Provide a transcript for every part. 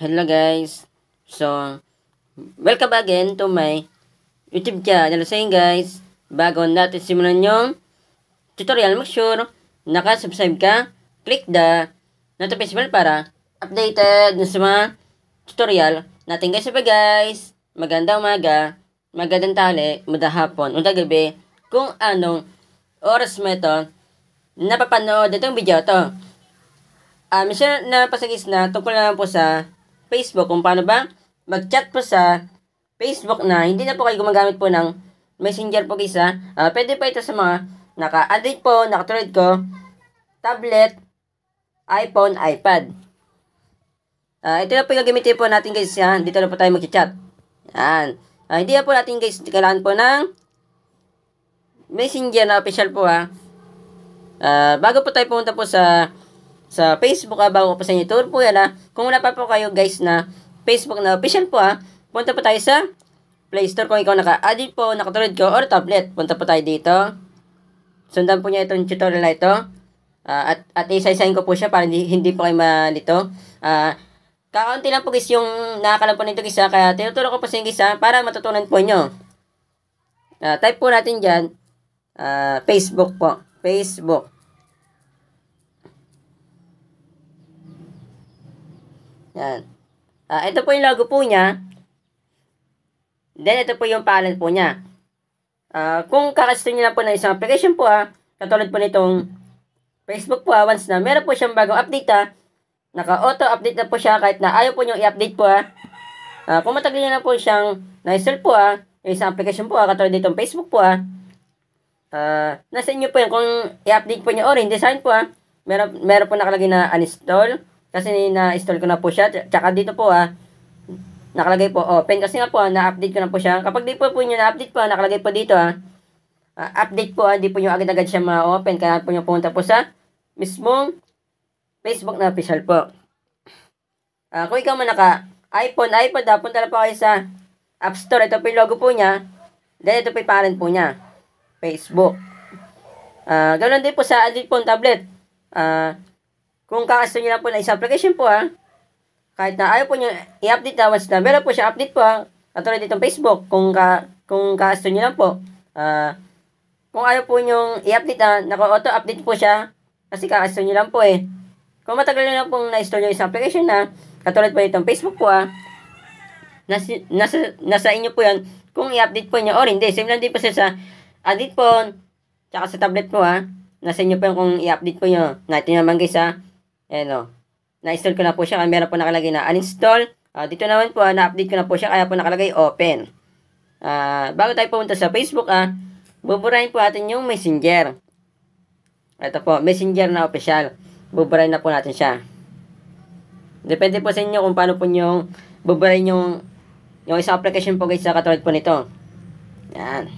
Hello guys. So, welcome again to my YouTube channel. So yun guys, bago natin simulan yung tutorial, make sure naka-subscribe ka, click the notification bell para updated sa mga tutorial natin guys. So guys, magandang umaga, magandang tali, magandang hapon, magandang gabi, kung anong oras mo ito napapanood itong video to. Minsan na pasagis na tungkol na po sa Facebook kung paano ba mag-chat po sa Facebook na hindi na po kayo gumagamit po ng Messenger po kaysa. Pwede pa ito sa mga naka-Android po, nakatulad ko, tablet, iPhone, iPad. Ito na po yung gagamitin po natin guys. Dito na po tayo mag-chat. Yan. Hindi na po natin guys kailangan po ng Messenger na official po bago po tayo pumunta po sa Facebook bago po sa inyo tour po yan kung wala pa po kayo guys na Facebook na official po punta po tayo sa Play Store kung ikaw naka-add po, nakatulad ko or tablet, punta po tayo dito. Sundan po niya itong tutorial na ito. At isa-isahin ko po siya para hindi po kayo malito. Kakaunti lang po guys yung nakakalam po nito guys kaya tinuturo ko po sa inyo guys para matutunan po nyo. Type po natin dyan Facebook po. Facebook. Yan. Ito po yung logo po niya. Then, ito po yung pangalan po niya. Kung kakasto nyo lang po ng isang application po katulad po nitong Facebook po once na meron po siyang bagong update naka-auto-update na po siya kahit na ayaw po nyo i-update po kung matagal nyo na po siyang na-install po yung isang application po katulad nitong Facebook po nasa inyo po yan kung i-update po nyo or hindi sa akin po meron po nakalagay na uninstall. Kasi na-install ko na po siya. Tsaka dito po nakalagay po open. Kasi nga po na-update ko na po siya. Kapag di po nyo na-update po nakalagay po dito update po di po nyo agad-agad siya ma-open. Kaya po nyo pumunta po sa mismong Facebook na official po. Kung ikaw man naka-iPhone, iPad punta na po kayo sa App Store. Ito po yung logo po niya. Then ito po yung pangalan po niya. Facebook. Ganoon din po sa Android phone, tablet. Kung kakasto nyo lang po na isang application po kahit na ayaw po nyo i-update once na meron po siya update po katulad ditong Facebook kung kakasto nyo lang po kung ayaw po nyo i-update naka-auto-update po siya kasi kakasto nyo lang po kung matagal nyo lang pong na-install yung isang application katulad po ditong Facebook po nasa inyo po yan kung i-update po nyo or hindi. Same lang din po siya sa Android phone tsaka sa tablet po nasa inyo po yan kung i-update po nyo. Ito naman guys na-install ko na po siya kaya meron po nakalagay na uninstall. Dito naman po na-update ko na po siya kaya po nakalagay open. Bago tayo pumunta sa Facebook buburahin po natin yung Messenger. Ito po, Messenger na official. Buburahin na po natin siya. Depende po sa inyo kung paano po nyo buburahin yung isang application po guys katulad po nito. Yan.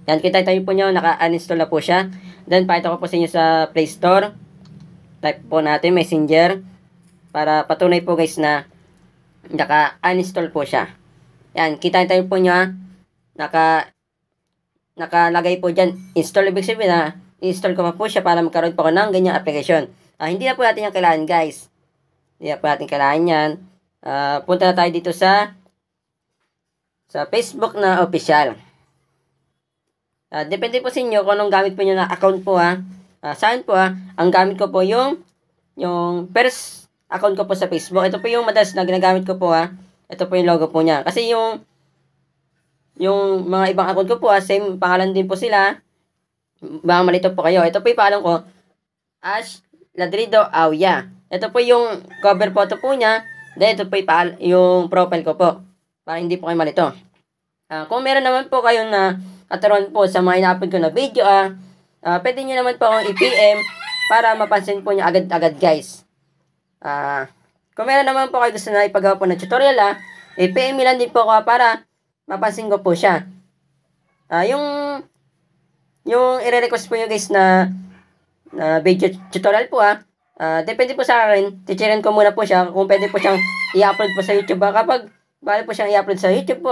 Yan, kita tayo po nyo, naka-uninstall na po siya. Then, pakita ko po sa inyo sa Play Store. Type po natin Messenger para patunay po guys na naka-uninstall po siya. Yan, kita tayo po nyo nakalagay po dyan install. Ibig sabihin install ko pa po siya para magkaroon po ako ng ganyang application. Hindi na po natin yung kailangan guys. Hindi na po natin kailangan yan. Punta na tayo dito sa Facebook na official. Depende po sa inyo kung anong gamit po nyo na account po sa akin po ang gamit ko po yung first account ko po sa Facebook. Ito po yung madalas na ginagamit ko po Ito po yung logo po niya. Kasi yung mga ibang account ko po same pangalan din po sila. Baka malito po kayo. Ito po yung pangalan ko, Ash Ladrido Auya. Ito po yung cover photo po niya. Then ito po yung profile ko po. Para hindi po kayo malito. Kung meron naman po kayo na kataruan po sa mga ina-upload ko na video pwede nyo naman po akong i-PM para mapansin po nyo agad-agad guys. Kung meron naman po kayo gusto na ipagawa po ng tutorial i-PM lang din po ako para mapansin ko po siya. Yung i-request po nyo guys na video tutorial po depende po sa akin. Tichirin ko muna po siya kung pwede po siyang i-upload po sa YouTube kapag bali po siyang i-upload sa YouTube po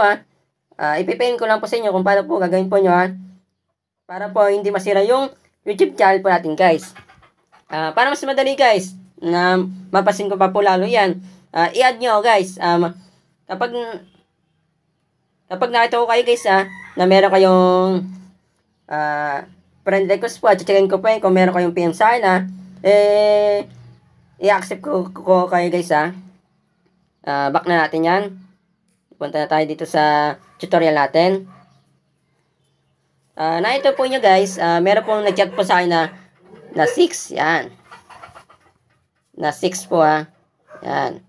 ipipin ko lang po sa inyo kung paano po gagawin po nyo para po hindi masira yung YouTube channel po natin guys. Para mas madali guys na mapasin ko pa po lalo yan i-add nyo guys. Kapag nakita ko kayo guys na meron kayong friend request po, checkin ko po yun kung meron kayong PM sa akin i-accept ko kayo guys back na natin yan. Punta na tayo dito sa tutorial natin. Nakita po nyo guys, meron pong nag-chat po sa akin na 6, yan. Na 6 po yan.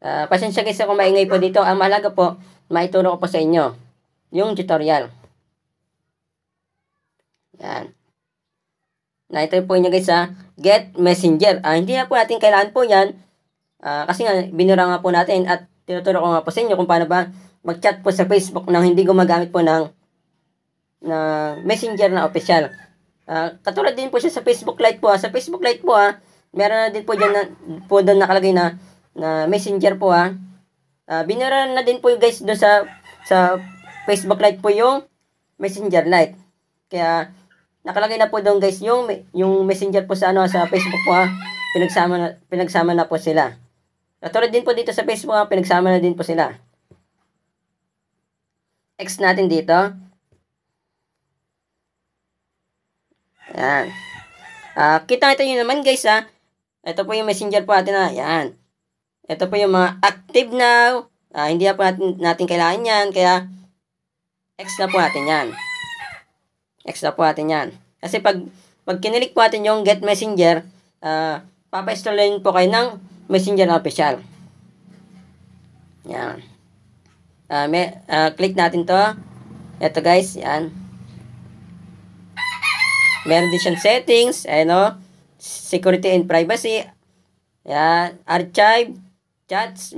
Pasensya guys kung maingay po dito. Ang mahalaga po, maituro ko po sa inyo yung tutorial. Yan. Nakita po nyo guys Get Messenger. Hindi na po natin kailangan po yan. Kasi nga, binura nga po natin at tinuturo ko nga po sa inyo kung paano ba mag-chat po sa Facebook nang hindi gumagamit po ng Messenger na official. Katulad din po siya sa Facebook Lite po. Sa Facebook Lite po meron na din po dyan po doon nakalagay na Messenger po binura na din po guys doon sa Facebook Lite po yung Messenger Lite. Kaya nakalagay na po doon guys yung Messenger po sa sa Facebook po pinagsama na po sila. Katulad din po dito sa Facebook pinagsama na din po sila. X natin dito. Yan. Kita nyo naman guys ito po yung Messenger po natin yan. Ito po yung mga active now. Hindi na po natin kailangan yan. Kaya X na po natin yan. X na po natin yan. Kasi pag kinilik po natin yung Get Messenger, papa-installin po kayo ng Messenger na official. Yan. Click natin to. Ito guys, yan. Meron din siyang settings, security and privacy. Yan, archive, chats,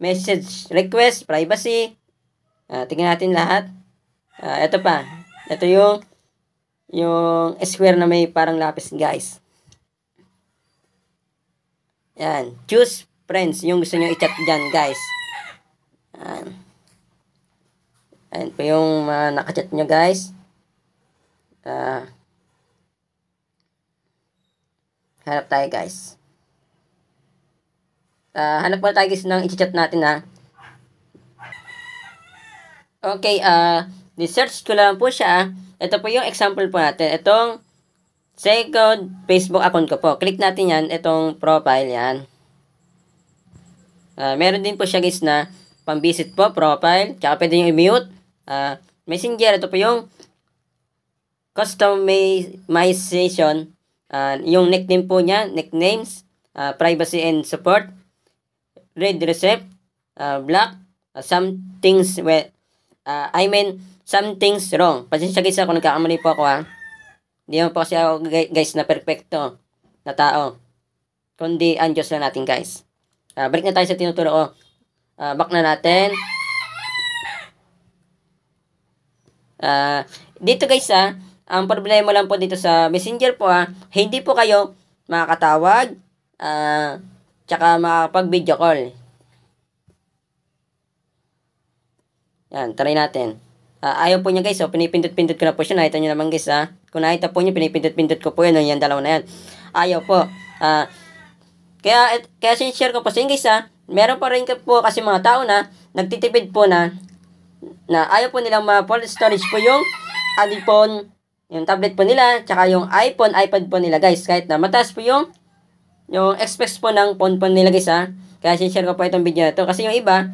message request, privacy. Tingnan natin lahat. Ito pa. Ito yung square na may parang lapis, guys. Yan, choose friends, yung gusto nyo i-chat dyan, guys. Yan. Ayan po yung nakachat nyo, guys. Hanap tayo guys. Hanap po tayo guys ng i-chat natin Okay, ni-search ko lang po siya. Ito po yung example po natin. Itong second Facebook account ko po. Click natin yan. Itong profile yan. Meron din po siya guys na pang-visit po, profile. Tsaka pwede nyo i-mute. Messenger, ito po yung customization. Yung nickname po niya, nicknames, privacy and support, read receipt, block, some things some things wrong. Pasensya guys kung nagkakamali po ako Hindi naman po kasi ako guys na perfecto na tao. Kundi ang Diyos lang natin guys. Balik na tayo sa tinuturo ko. Back na natin. Dito guys ang problema lang po dito sa Messenger po hindi po kayo makakatawag tsaka makakapag-video call. Yan, try natin. Ayaw po niya guys, pinipindot-pindot ko na po siya. Nakita nyo naman guys kung nakita po niyo, pinipindot-pindot ko po yan. Yan, dalawa na yan. Ayaw po. Kaya sinishare ko po sa inyo guys meron pa rin po kasi mga tao na nagtitipid po na ayaw po nilang ma-full storage po yung iPhone, yung tablet po nila, tsaka yung iPhone, iPad po nila guys. Kahit na mataas po yung specs po ng phone po nila guys Kaya sinishare ko po itong video na ito. Kasi yung iba,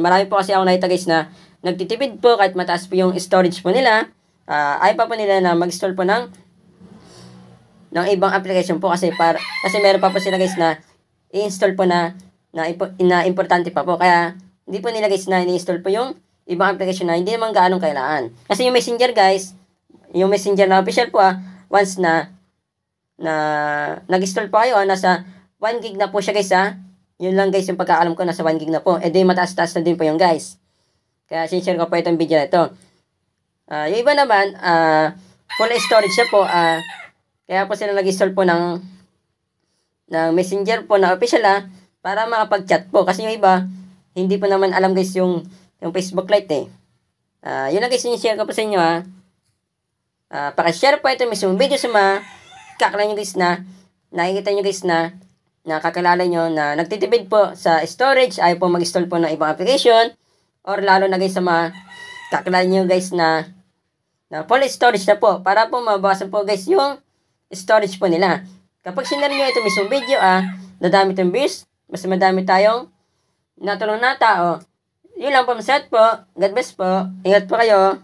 marami po kasi ako nakita guys na nagtitipid po kahit mataas po yung storage po nila. Ayaw pa po nila na mag-install po ng ibang application po kasi meron pa po sila guys na i-install po na importante pa po. Kaya hindi po nila guys na i-install po yung ibang application na hindi naman gaanong kailangan. Kasi yung Messenger guys, yung Messenger na official po once na nag-install po kayo nasa 1 gig na po siya guys Yun lang guys yung pagkakalam ko, nasa 1 gig na po. Di mataas-taas na din po yung guys. Kaya sinishare ko po itong video na ito. Yung iba naman, full storage na po. Kaya po sila nag-install po ng Messenger po na official para makapag-chat po. Kasi yung iba, hindi po naman alam guys yung Facebook Lite yun lang guys, sinishare ko po sa inyo pakishare po ito mismo video sa mga kakala nyo guys na nakikita nyo guys na na kakilala nyo na nagtitipid po sa storage, ayaw po mag-install po ng ibang application, or lalo na guys sa mga kakilala nyo guys na full storage na po, para po mabawasan po guys yung storage po nila. Kapag sinare nyo ito mismong video, dadami itong views, mas madami tayong natulong na tao. Yun lang po, masyad po. God bless po. Ingat po kayo.